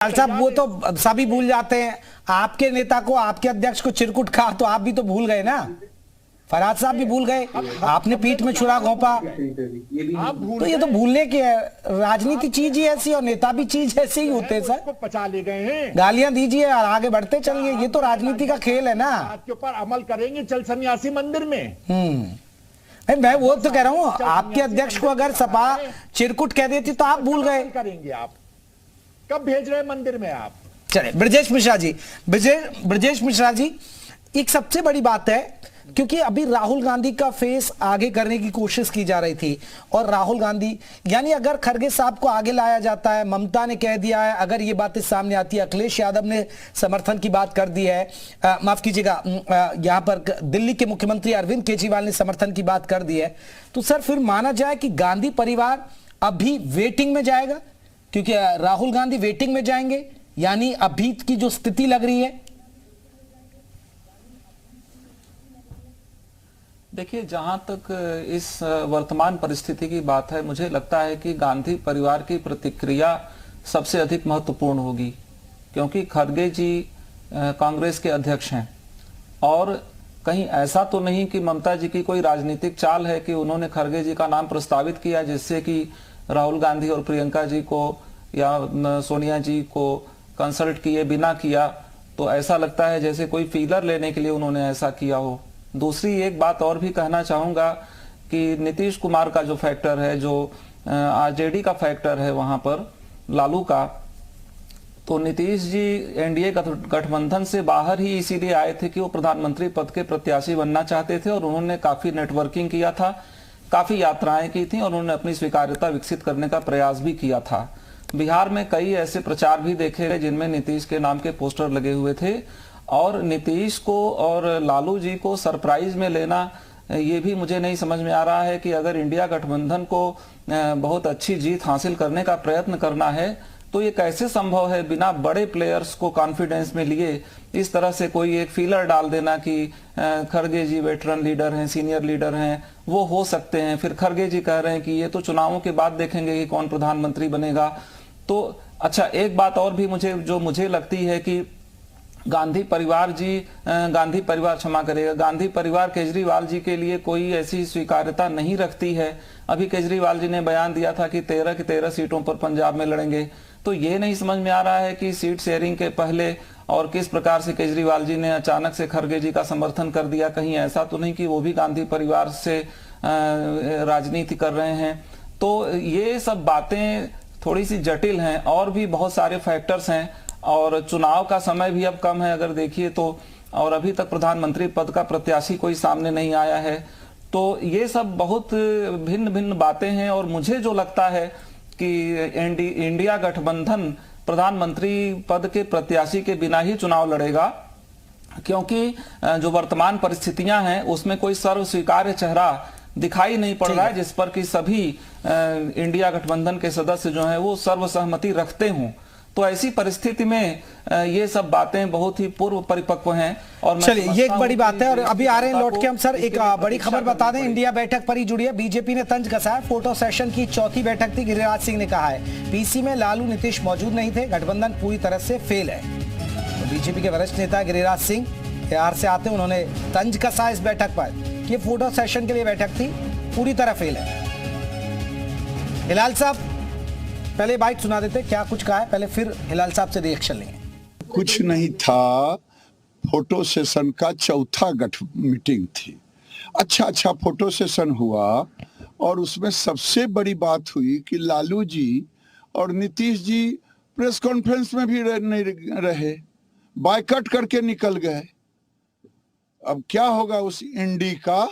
साहब वो तो सभी भूल जाते हैं। आपके नेता को, आपके अध्यक्ष को चिरकुट खा तो आप भी तो भूल गए ना। फरहाद साहब भी भूल गए, आपने पीठ में छुरा घोंपा, तो ये तो भूलने की है। राजनीति चीज ही ऐसी और नेता भी चीज ऐसे ही होते हैं सर। पचा ले गए हैं, गालियां दीजिए और आगे बढ़ते चलिए, ये तो राजनीति का खेल है ना। आपके ऊपर अमल करेंगे चल सन्यासी मंदिर में। मैं वो तो कह रहा हूँ, आपके अध्यक्ष को अगर सपा चिरकुट कह देती तो आप भूल गए। करेंगे आप, कब भेज रहे हैं मंदिर में आप? चले ब्रजेश मिश्रा जी, ब्रजेश मिश्रा जी, एक सबसे बड़ी बात है क्योंकि अभी राहुल गांधी का फेस आगे करने की कोशिश की जा रही थी और राहुल गांधी यानी अगर खरगे साहब को आगे लाया जाता है, ममता ने कह दिया है, अगर ये बातें सामने आती है, अखिलेश यादव ने समर्थन की बात कर दी है, माफ कीजिएगा, यहां पर दिल्ली के मुख्यमंत्री अरविंद केजरीवाल ने समर्थन की बात कर दी है, तो सर फिर माना जाए कि गांधी परिवार अभी वेटिंग में जाएगा क्योंकि राहुल गांधी वेटिंग में जाएंगे, यानी अभी की जो स्थिति लग रही है। देखिए, जहां तक इस वर्तमान परिस्थिति की बात है, मुझे लगता है कि गांधी परिवार की प्रतिक्रिया सबसे अधिक महत्वपूर्ण होगी क्योंकि खड़गे जी कांग्रेस के अध्यक्ष हैं और कहीं ऐसा तो नहीं कि ममता जी की कोई राजनीतिक चाल है कि उन्होंने खड़गे जी का नाम प्रस्तावित किया जिससे कि राहुल गांधी और प्रियंका जी को या सोनिया जी को कंसल्ट किए बिना किया, तो ऐसा लगता है जैसे कोई फीलर लेने के लिए उन्होंने ऐसा किया हो। दूसरी एक बात और भी कहना चाहूंगा कि नीतीश कुमार का जो फैक्टर है, जो आरजेडी का फैक्टर है वहां पर लालू का, तो नीतीश जी एनडीए गठबंधन से बाहर ही इसीलिए आए थे कि वो प्रधानमंत्री पद के प्रत्याशी बनना चाहते थे और उन्होंने काफी नेटवर्किंग किया था, काफी यात्राएं की थी और उन्होंने अपनी स्वीकार्यता विकसित करने का प्रयास भी किया था। बिहार में कई ऐसे प्रचार भी देखे गए जिनमें नीतीश के नाम के पोस्टर लगे हुए थे और नीतीश को और लालू जी को सरप्राइज में लेना, ये भी मुझे नहीं समझ में आ रहा है कि अगर इंडिया गठबंधन को बहुत अच्छी जीत हासिल करने का प्रयत्न करना है तो ये कैसे संभव है बिना बड़े प्लेयर्स को कॉन्फिडेंस में लिए इस तरह से कोई एक फीलर डाल देना कि खड़गे जी वेटरन लीडर हैं, सीनियर लीडर हैं, वो हो सकते हैं। फिर खड़गे जी कह रहे हैं कि ये तो चुनावों के बाद देखेंगे कि कौन प्रधानमंत्री बनेगा। तो अच्छा, एक बात और भी मुझे लगती है कि गांधी परिवार क्षमा करेगा, गांधी परिवार केजरीवाल जी के लिए कोई ऐसी स्वीकार्यता नहीं रखती है। अभी केजरीवाल जी ने बयान दिया था कि 13 की 13 सीटों पर पंजाब में लड़ेंगे, तो ये नहीं समझ में आ रहा है कि सीट शेयरिंग के पहले और किस प्रकार से केजरीवाल जी ने अचानक से खड़गे जी का समर्थन कर दिया। कहीं ऐसा तो नहीं कि वो भी गांधी परिवार से राजनीति कर रहे हैं। तो ये सब बातें थोड़ी सी जटिल हैं और भी बहुत सारे फैक्टर्स हैं और चुनाव का समय भी अब कम है अगर देखिए तो, और अभी तक प्रधानमंत्री पद का प्रत्याशी कोई सामने नहीं आया है। तो ये सब बहुत भिन्न भिन्न बातें हैं और मुझे जो लगता है कि इंडिया गठबंधन प्रधानमंत्री पद के प्रत्याशी के बिना ही चुनाव लड़ेगा क्योंकि जो वर्तमान परिस्थितियां हैं उसमें कोई सर्व स्वीकार्य चेहरा दिखाई नहीं पड़ रहा है जिस पर कि सभी इंडिया गठबंधन के सदस्य जो हैं वो सर्वसहमति रखते हों। तो ऐसी परिस्थिति में ये सब बातें बहुत ही पूर्व परिपक्व हैं। और चलिए, ये एक बड़ी बात है और अभी आ रहे हैं लौट के हम सर। एक बड़ी खबर बता दें, इंडिया बैठक पर ही जुड़ी है। बीजेपी ने तंज कसा है, फोटो सेशन की चौथी बैठक थी। गिरिराज सिंह ने कहा है पीसी में लालू नीतीश मौजूद नहीं थे, गठबंधन पूरी तरह से फेल है। तो बीजेपी के वरिष्ठ नेता गिरिराज सिंह बिहार से आते, उन्होंने तंज कसा इस बैठक पर कि फोटो सेशन के लिए बैठक थी, पूरी तरह फेल है। हिलाल साहब पहले बाइट सुना देते, क्या कुछ कहा है पहले, फिर हिलाल साहब से रिएक्शन लेंगे। कुछ नहीं था, फोटो सेशन का चौथा मीटिंग थी। अच्छा फोटो सेशन हुआ और उसमें सबसे बड़ी बात हुई कि लालू जी और नीतीश जी प्रेस कॉन्फ्रेंस में भी नहीं रहे, बायकट करके निकल गए। अब क्या होगा उस इंडी का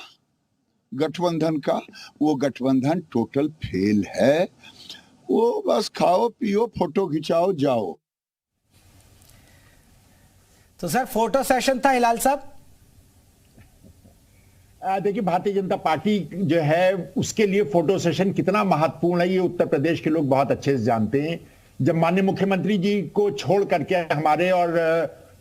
गठबंधन का? वो गठबंधन टोटल फेल है। वो बस खाओ पियो फोटो खिंचाओ जाओ। तो सर फोटो सेशन था हिलाल साहब। देखिए, भारतीय जनता पार्टी जो है उसके लिए फोटो सेशन कितना महत्वपूर्ण है ये उत्तर प्रदेश के लोग बहुत अच्छे से जानते हैं। जब माननीय मुख्यमंत्री जी को छोड़ करके हमारे और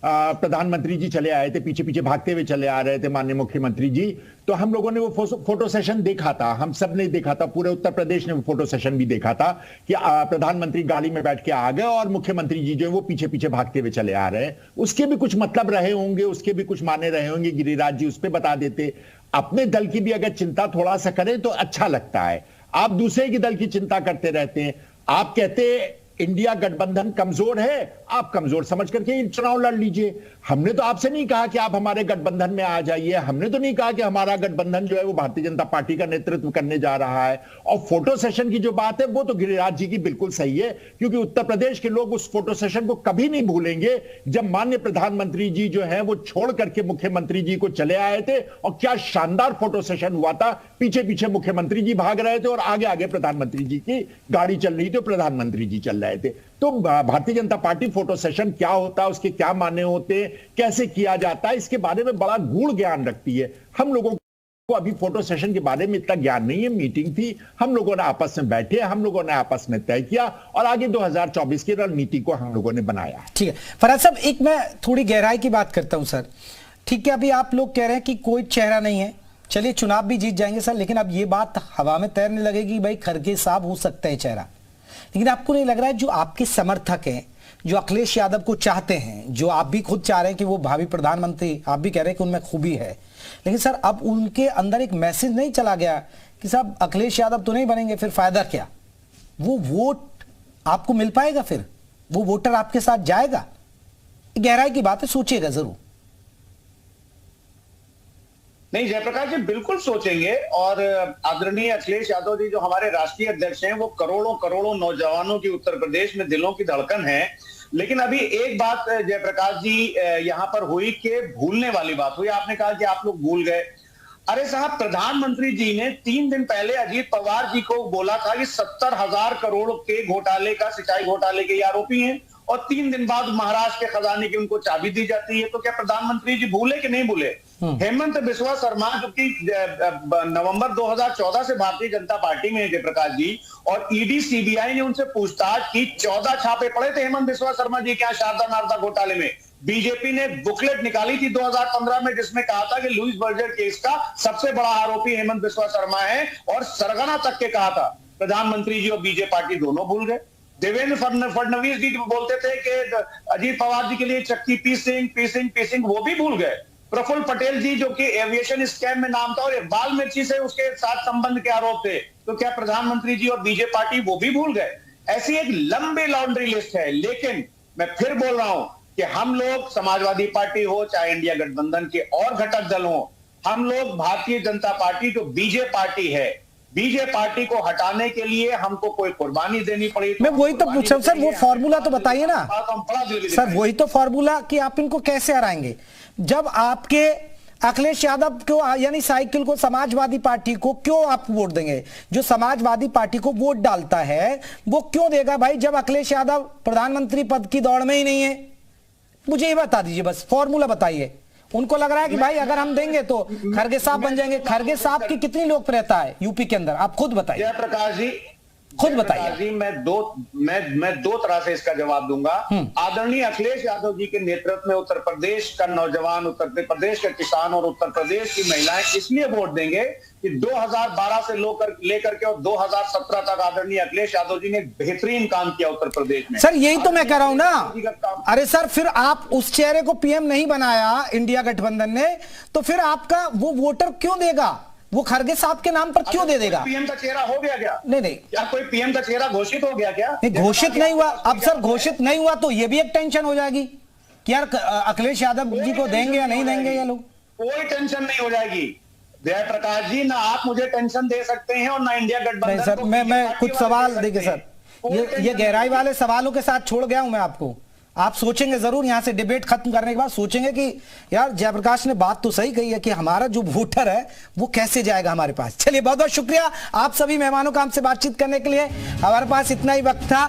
प्रधानमंत्री जी चले आए थे, पीछे पीछे भागते हुए चले आ रहे थे माननीय मुख्यमंत्री जी, तो हम लोगों ने वो फोटो सेशन देखा था, हम सब ने देखा था, पूरे उत्तर प्रदेश ने वो फोटो सेशन भी देखा था कि प्रधानमंत्री गाड़ी में बैठ के आ गए और मुख्यमंत्री जी जो है वो पीछे पीछे भागते हुए चले आ रहे हैं। उसके भी कुछ मतलब रहे होंगे, उसके भी कुछ माने रहे होंगे, गिरिराज जी उस पर बता देते। अपने दल की भी अगर चिंता थोड़ा सा करें तो अच्छा लगता है। आप दूसरे की दल की चिंता करते रहते हैं। आप कहते इंडिया गठबंधन कमजोर है, आप कमजोर समझ करके चुनाव लड़ लीजिए। हमने तो आपसे नहीं कहा कि आप हमारे गठबंधन में आ जाइए, हमने तो नहीं कहा कि हमारा गठबंधन जो है वो भारतीय जनता पार्टी का नेतृत्व करने जा रहा है। और फोटो सेशन की जो बात है वो तो गिरिराज जी की बिल्कुल सही है, क्योंकि उत्तर प्रदेश के लोग उस फोटो सेशन को कभी नहीं भूलेंगे जब माननीय प्रधानमंत्री जी जो है वो छोड़ करके मुख्यमंत्री जी को चले आए थे और क्या शानदार फोटो सेशन हुआ था। पीछे पीछे मुख्यमंत्री जी भाग रहे थे और आगे आगे प्रधानमंत्री जी की गाड़ी चल रही थी, प्रधानमंत्री जी चल रहे थे। तो Bharatiya Janata party photo session क्या होता है, उसके क्या माने होते हैं, कैसे किया जाता है, इसके बारे में बड़ा गूढ़ ज्ञान रखती है। हम लोगों को अभी फोटो सेशन के बारे में इतना ज्ञान नहीं है। मीटिंग थी, हम लोगों ने आपस में बैठे, हम लोगों ने आपस में तय किया और आगे 2024 की रणनीति को हम लोगों ने बनाया। ठीक है फरहाद साहब, एक मैं थोड़ी गहराई की बात करता हूं सर। ठीक है, अभी आप लोग कह रहे हैं कि कोई चेहरा नहीं है, चलिए चुनाव भी जीत जाएंगे सर, लेकिन अब ये बात हवा में तैरने लगेगी भाई खड़गे साहब हो सकता है चेहरा। लेकिन आपको नहीं लग रहा है जो आपके समर्थक हैं, जो अखिलेश यादव को चाहते हैं, जो आप भी खुद चाह रहे हैं कि वो भावी प्रधानमंत्री, आप भी कह रहे हैं कि उनमें खूबी है, लेकिन सर अब उनके अंदर एक मैसेज नहीं चला गया कि साहब अखिलेश यादव तो नहीं बनेंगे, फिर फायदा क्या? वो वोट आपको मिल पाएगा, फिर वो वोटर आपके साथ जाएगा? गहराई की बात है, सोचिएगा जरूर। नहीं जयप्रकाश जी, बिल्कुल सोचेंगे। और आदरणीय अखिलेश यादव जी जो हमारे राष्ट्रीय अध्यक्ष हैं, वो करोड़ों करोड़ों नौजवानों की उत्तर प्रदेश में दिलों की धड़कन है। लेकिन अभी एक बात जयप्रकाश जी यहां पर हुई कि भूलने वाली बात हुई। आपने कहा कि आप लोग भूल गए। अरे साहब, प्रधानमंत्री जी ने 3 दिन पहले अजीत पवार जी को बोला था कि 70,000 करोड़ के घोटाले का, सिंचाई घोटाले के आरोपी हैं, और 3 दिन बाद महाराष्ट्र के खजाने की उनको चाबी दी जाती है। तो क्या प्रधानमंत्री जी भूले कि नहीं भूले? हेमंत बिस्वा शर्मा जो कि नवंबर 2014 से भारतीय जनता पार्टी में है जयप्रकाश जी, और ईडी सीबीआई ने उनसे पूछताछ की। 14 छापे पड़े थे हेमंत बिस्वा शर्मा जी क्या शारदा नारदा घोटाले में। बीजेपी ने बुकलेट निकाली थी 2015 में जिसमें कहा था कि लुइस बर्जर केस का सबसे बड़ा आरोपी हेमंत बिस्वा शर्मा है, और सरगना तक के कहा था। प्रधानमंत्री जी और बीजेपी पार्टी दोनों भूल गए। देवेंद्र फडणवीस जी बोलते थे कि अजीत पवार जी के लिए चक्की पीसिंग, वो भी भूल गए। प्रफुल्ल पटेल जी जो कि एविएशन स्कैम में नाम था और बाल मिर्ची से उसके साथ संबंध के आरोप थे, तो क्या प्रधानमंत्री जी और बीजेपी पार्टी वो भी भूल गए? ऐसी एक लंबी लॉन्ड्री लिस्ट है। लेकिन मैं फिर बोल रहा हूं कि हम लोग समाजवादी पार्टी हो चाहे इंडिया गठबंधन के और घटक दल हो, हम लोग भारतीय जनता पार्टी जो बीजेपी पार्टी है, बीजेपी पार्टी को हटाने के लिए हमको कोई कुर्बानी देनी पड़ी। मैं वही तो पूछ रहा हूं सर, वो फॉर्मूला तो बताइए ना सर, वही तो फॉर्मूला कि आप इनको कैसे हराएंगे जब आपके अखिलेश यादव को यानी साइकिल को, समाजवादी पार्टी को क्यों आप वोट देंगे? जो समाजवादी पार्टी को वोट डालता है वो क्यों देगा भाई जब अखिलेश यादव प्रधानमंत्री पद की दौड़ में ही नहीं है? मुझे ये बता दीजिए, बस फॉर्मूला बताइए। उनको लग रहा है कि भाई अगर हम देंगे तो खड़गे साहब बन जाएंगे। खड़गे साहब की कितनी लोकप्रियता है यूपी के अंदर, आप खुद बताइए। जयप्रकाश जी खुद बताइए। मैं दो तरह से इसका जवाब दूंगा। आदरणीय अखिलेश यादव जी के नेतृत्व में उत्तर प्रदेश का नौजवान, उत्तर प्रदेश के किसान और उत्तर प्रदेश की महिलाएं इसलिए वोट देंगे कि 2012 से लेकर के और 2017 तक आदरणीय अखिलेश यादव जी ने बेहतरीन काम किया उत्तर प्रदेश में। सर यही तो मैं कह रहा हूं ना। अरे सर, फिर आप उस चेहरे को पीएम नहीं बनाया इंडिया गठबंधन ने, तो फिर आपका वो वोटर क्यों देगा? वो खड़गे साहब के नाम पर क्यों दे देगा? पीएम का चेहरा हो गया क्या? नहीं, क्या कोई पीएम का चेहरा घोषित हो गया क्या? नहीं, घोषित नहीं हुआ। अब सर घोषित नहीं हुआ तो ये भी एक टेंशन हो जाएगी कि यार अखिलेश यादव जी को देंगे या नहीं देंगे ये लोग। कोई टेंशन नहीं हो जाएगी जयप्रकाश जी, ना आप मुझे टेंशन दे सकते हैं और ना इंडिया गठबंधन। सर मैं कुछ सवाल देखिए सर, ये गहराई वाले सवालों के साथ छोड़ गया हूं मैं आपको। आप सोचेंगे जरूर, यहां से डिबेट खत्म करने के बाद सोचेंगे कि यार जयप्रकाश ने बात तो सही कही है कि हमारा जो वोटर है वो कैसे जाएगा हमारे पास। चलिए, बहुत बहुत शुक्रिया आप सभी मेहमानों का हमसे बातचीत करने के लिए। हमारे पास इतना ही वक्त था।